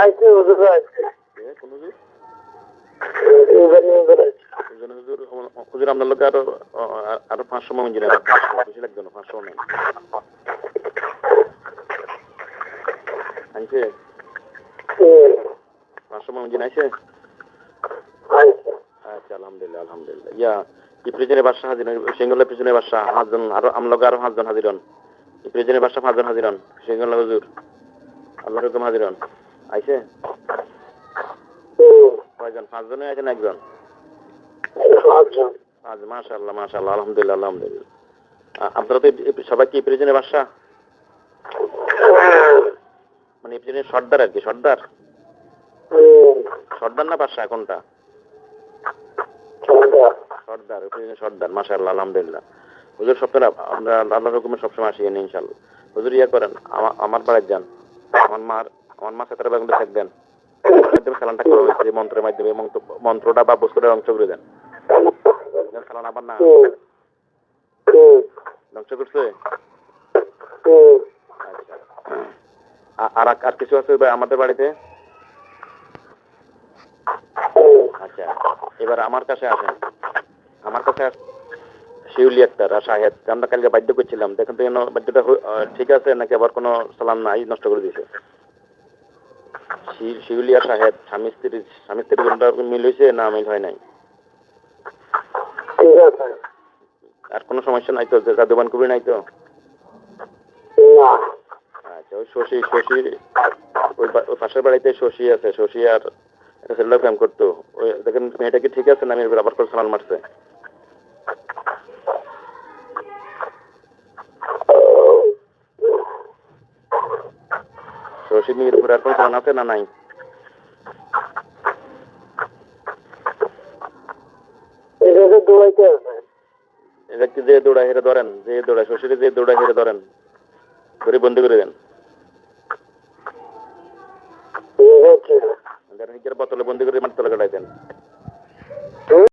আইছে হুজুর আইছে কোন হুজুর? হুজুর হুজুর আপনার লোকে আরো 500 মমিন জিনে বেশি লাগবে না, 500 নাই আনছে 500 মমিন জিনে আছে। আচ্ছা আলহামদুলিল্লাহ আলহামদুলিল্লাহ। কি প্রিজনের বাদশা হাজির সিঙ্গলের প্রিজনের বাদশা 5 জন, আরো আমলকে আরো 5 জন হাজির হন। এই প্রিজনের বাদশা 5 জন হাজির হন। সিঙ্গল হুজুর আল্লাহর হুকুম হাজির হন। আইছে কয়জন? 5 জনে আছেন একজন? 5। মাশাআল্লাহ মাশাআল্লাহ আলহামদুলিল্লাহ আলহামদুলিল্লাহ। আপনারা তো সবাই কি প্রিজনের বাদশা? মানে এই প্রিজনের সর্দার আর কি, সর্দার সর্দার না বাদশা কোনটা? সর্দার, সর্দার। মাশাআল্লাহ আলহামদুলিল্লাহ। হুজুর সপ্তাহে আমরা আল্লাহর হুকুমে সবসময় আসি ইনশাআল্লাহ। হুজুর করেন আমার বাড়িতে যান, আমার মা সাথে বেগুন থাকবেন, সালানটা করা হয়েছে যে মন্ত্রের মাধ্যমে, মন্ত্রটা বা বস্তুটা ধ্বংস করে দেন। সালান আবার না ধ্বংস করছে। আচ্ছা আর কিছু আছে আমাদের বাড়িতে? আচ্ছা এবার আমার কাছে আসেন। আমার কাছে শিউলি আক্তার আর শাহেদ, আমরা কালকে বাধ্য করছিলাম, দেখেন তো বাধ্যটা ঠিক আছে নাকি আবার কোনো সালাম নাই নষ্ট করে দিয়েছে। শিউলি আর শাহেদ স্বামী স্ত্রীর মিল হয়েছে না মিল হয় নাই? আর কোনো সমস্যা নাই তো? জাদুবান কবি নাই তো? আচ্ছা ওই শশী ওই পাশের বাড়িতে শশী আছে, শশী আর একটা ছেলে প্রেম করতো, ওই দেখেন মেয়েটা কি ঠিক আছে না মেয়ের আবার করে সালান মারছে? শশী মেয়ের উপরে আর কোনো সালান আছে না নাই? এটা কি যে দৌড়া হেরে ধরেন, যে দৌড়ায় শশীরে যে দৌড়া হেরে ধরেন, ধরে বন্দি করে দেন, বোতলে বন্দি করে মাঠ তলে কাটাই দেন।